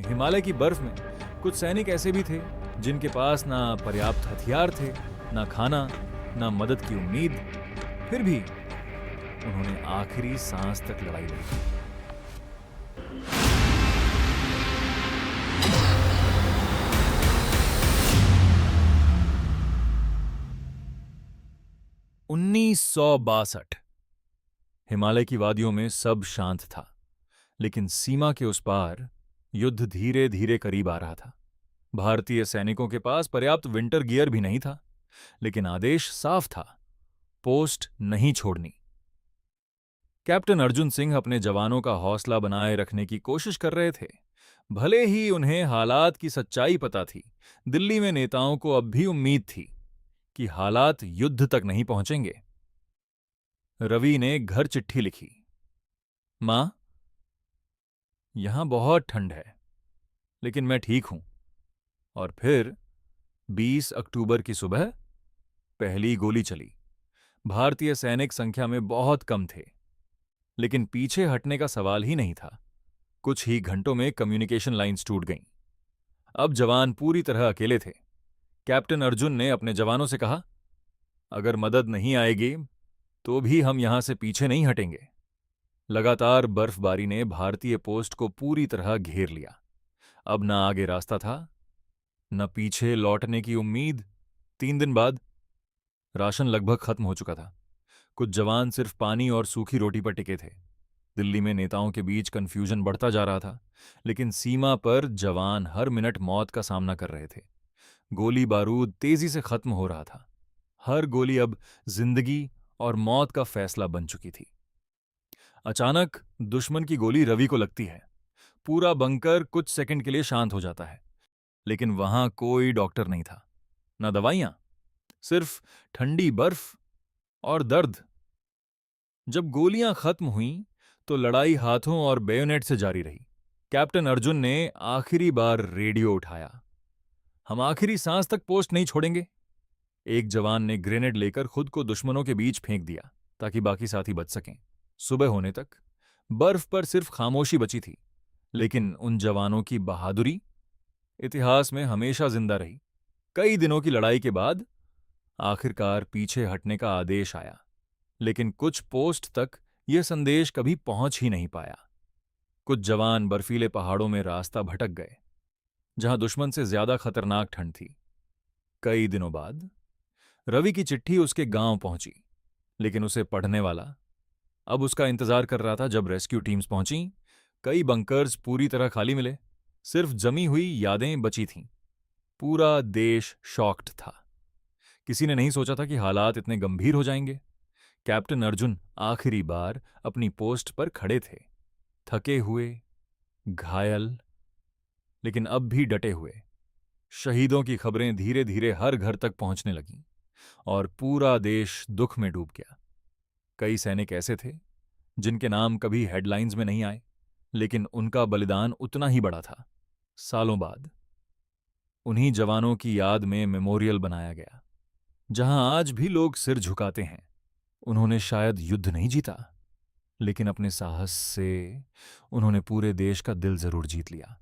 हिमालय की बर्फ में कुछ सैनिक ऐसे भी थे जिनके पास ना पर्याप्त हथियार थे, ना खाना, ना मदद की उम्मीद। फिर भी उन्होंने आखिरी सांस तक लड़ाई लड़ी। 1962। हिमालय की वादियों में सब शांत था, लेकिन सीमा के उस पार युद्ध धीरे धीरे करीब आ रहा था। भारतीय सैनिकों के पास पर्याप्त विंटर गियर भी नहीं था, लेकिन आदेश साफ था, पोस्ट नहीं छोड़नी। कैप्टन अर्जुन सिंह अपने जवानों का हौसला बनाए रखने की कोशिश कर रहे थे। भले ही उन्हें हालात की सच्चाई पता थी, दिल्ली में नेताओं को अब भी उम्मीद थी कि हालात युद्ध तक नहीं पहुंचेंगे। रवि ने घर चिट्ठी लिखी। मां, यहां बहुत ठंड है, लेकिन मैं ठीक हूं। और फिर 20 अक्टूबर की सुबह पहली गोली चली। भारतीय सैनिक संख्या में बहुत कम थे, लेकिन पीछे हटने का सवाल ही नहीं था। कुछ ही घंटों में कम्युनिकेशन लाइंस टूट गईं। अब जवान पूरी तरह अकेले थे। कैप्टन अर्जुन ने अपने जवानों से कहा, अगर मदद नहीं आएगी तो भी हम यहां से पीछे नहीं हटेंगे। लगातार बर्फबारी ने भारतीय पोस्ट को पूरी तरह घेर लिया। अब न आगे रास्ता था, न पीछे लौटने की उम्मीद। 3 दिन बाद राशन लगभग खत्म हो चुका था। कुछ जवान सिर्फ पानी और सूखी रोटी पर टिके थे। दिल्ली में नेताओं के बीच कंफ्यूजन बढ़ता जा रहा था, लेकिन सीमा पर जवान हर मिनट मौत का सामना कर रहे थे। गोली बारूद तेजी से खत्म हो रहा था। हर गोली अब जिंदगी और मौत का फैसला बन चुकी थी। अचानक दुश्मन की गोली रवि को लगती है। पूरा बंकर कुछ सेकंड के लिए शांत हो जाता है, लेकिन वहां कोई डॉक्टर नहीं था, न दवाइयां, सिर्फ ठंडी बर्फ और दर्द। जब गोलियां खत्म हुईं, तो लड़ाई हाथों और बेयोनेट से जारी रही। कैप्टन अर्जुन ने आखिरी बार रेडियो उठाया। हम आखिरी सांस तक पोस्ट नहीं छोड़ेंगे। एक जवान ने ग्रेनेड लेकर खुद को दुश्मनों के बीच फेंक दिया ताकि बाकी साथी बच सकें। सुबह होने तक बर्फ पर सिर्फ खामोशी बची थी, लेकिन उन जवानों की बहादुरी इतिहास में हमेशा जिंदा रही। कई दिनों की लड़ाई के बाद आखिरकार पीछे हटने का आदेश आया, लेकिन कुछ पोस्ट तक यह संदेश कभी पहुंच ही नहीं पाया। कुछ जवान बर्फीले पहाड़ों में रास्ता भटक गए, जहां दुश्मन से ज्यादा खतरनाक ठंड थी। कई दिनों बाद रवि की चिट्ठी उसके गांव पहुंची, लेकिन उसे पढ़ने वाला अब उसका इंतजार कर रहा था। जब रेस्क्यू टीम्स पहुंची, कई बंकर्स पूरी तरह खाली मिले, सिर्फ जमी हुई यादें बची थीं। पूरा देश शॉक्ड था। किसी ने नहीं सोचा था कि हालात इतने गंभीर हो जाएंगे। कैप्टन अर्जुन आखिरी बार अपनी पोस्ट पर खड़े थे, थके हुए, घायल, लेकिन अब भी डटे हुए। शहीदों की खबरें धीरे धीरे हर घर तक पहुंचने लगीं, और पूरा देश दुख में डूब गया। कई सैनिक ऐसे थे जिनके नाम कभी हेडलाइंस में नहीं आए, लेकिन उनका बलिदान उतना ही बड़ा था। सालों बाद उन्हीं जवानों की याद में मेमोरियल बनाया गया, जहां आज भी लोग सिर झुकाते हैं। उन्होंने शायद युद्ध नहीं जीता, लेकिन अपने साहस से उन्होंने पूरे देश का दिल जरूर जीत लिया।